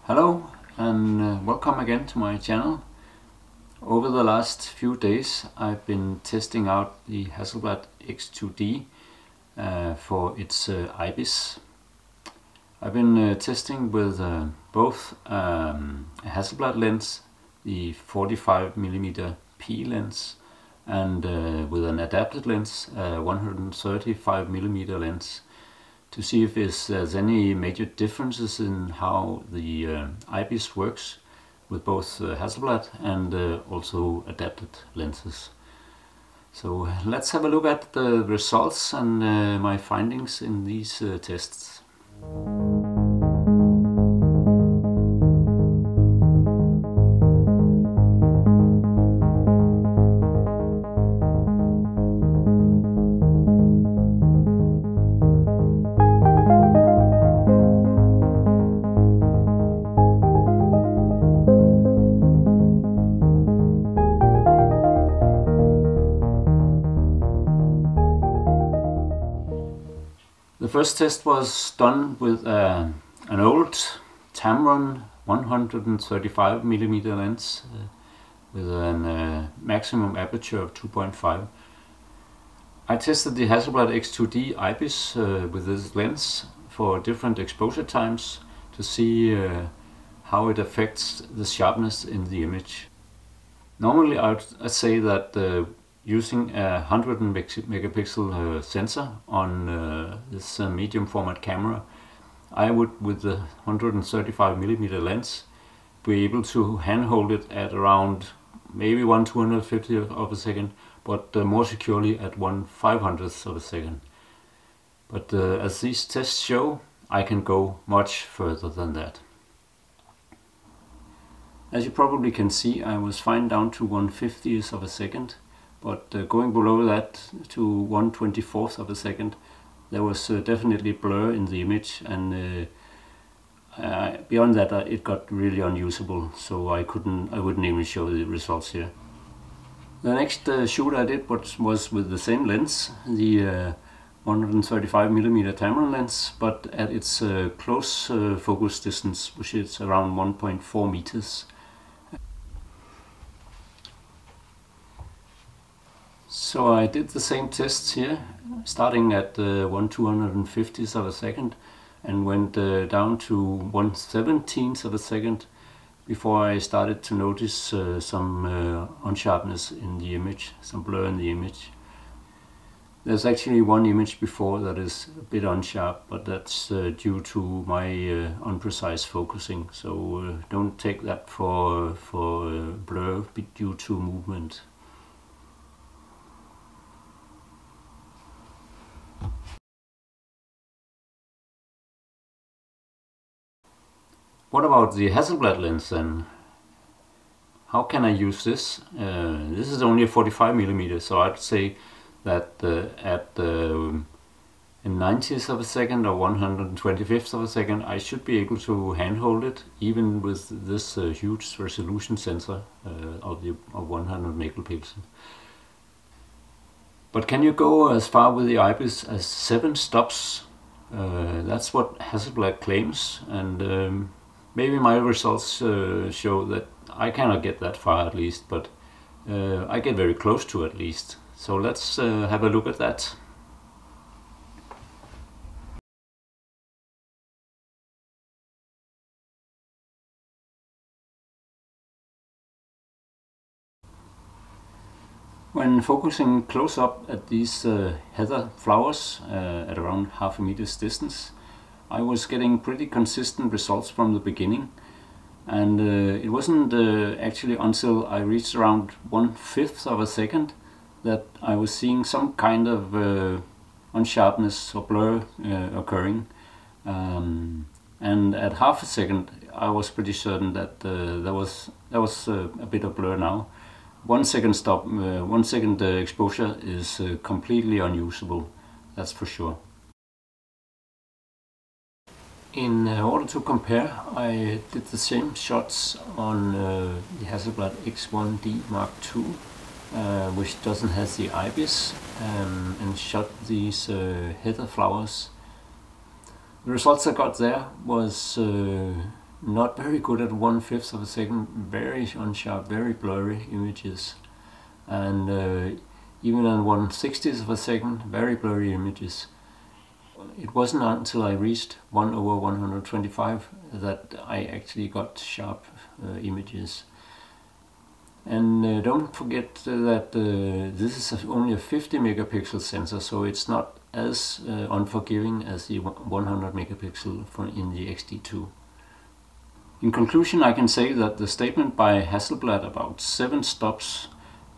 Hello and welcome again to my channel. Over the last few days I've been testing out the Hasselblad X2D for its IBIS. I've been testing with both a Hasselblad lens, the 45mm P lens, and with an adapted lens, 135mm lens, to see if there's any major differences in how the IBIS works with both Hasselblad and also adapted lenses. So let's have a look at the results and my findings in these tests. The first test was done with an old Tamron 135mm lens with a maximum aperture of 2.5. I tested the Hasselblad X2D IBIS with this lens for different exposure times to see how it affects the sharpness in the image. Normally I'd say that using a 100 megapixel sensor on this medium format camera, I would, with the 135mm lens, be able to handhold it at around maybe 1/250th of a second, but more securely at 1/500th of a second. But as these tests show, I can go much further than that. As you probably can see, I was fine down to 1/50th of a second. But going below that to 1/24th of a second, there was definitely blur in the image, and beyond that it got really unusable, so I wouldn't even show the results here. The next shoot I did was with the same lens, the 135mm Tamron lens, but at its close focus distance, which is around 1.4 meters. So I did the same tests here, starting at 1/250th of a second, and went down to 1/17th of a second before I started to notice some unsharpness in the image, some blur in the image. There's actually one image before that is a bit unsharp, but that's due to my unprecise focusing, so don't take that for blur due to movement. What about the Hasselblad lens then? How can I use this? This is only a 45mm, so I'd say that at 90th of a second or 125th of a second, I should be able to handhold it, even with this huge resolution sensor of 100 megapixels. But can you go as far with the IBIS as 7 stops? That's what Hasselblad claims, and maybe my results show that I cannot get that far at least, but I get very close to at least. So let's have a look at that. When focusing close up at these heather flowers at around half a meter's distance, I was getting pretty consistent results from the beginning, and it wasn't actually until I reached around 1/5th of a second that I was seeing some kind of unsharpness or blur occurring, and at half a second I was pretty certain that there was a bit of blur now. 1 second stop, 1 second exposure is completely unusable, that's for sure. In order to compare, I did the same shots on the Hasselblad X1D Mark II, which doesn't have the IBIS, and shot these heather flowers. The results I got there was not very good at 1/5 of a second, very unsharp, very blurry images, and even at 1/60th of a second, very blurry images. It wasn't until I reached 1/125 that I actually got sharp images. And don't forget that this is only a 50 megapixel sensor, so it's not as unforgiving as the 100 megapixel in the XD2. In conclusion, I can say that the statement by Hasselblad about 7 stops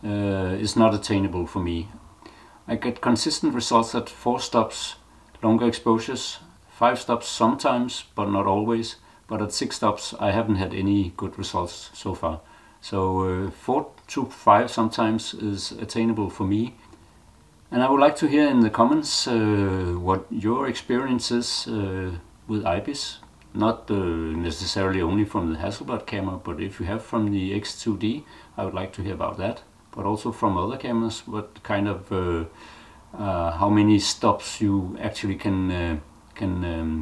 is not attainable for me. I get consistent results at 4 stops, longer exposures, 5 stops sometimes, but not always, but at 6 stops I haven't had any good results so far. So 4 to 5 sometimes is attainable for me. And I would like to hear in the comments what your experience is with IBIS. Not necessarily only from the Hasselblad camera, but if you have from the X2D, I would like to hear about that. But also from other cameras, what kind of how many stops you actually can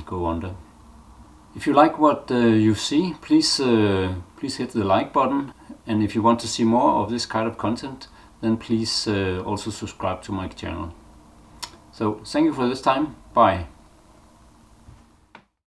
go under. If you like what you see, please hit the like button, and if you want to see more of this kind of content, then please also subscribe to my channel. So thank you for this time. Bye.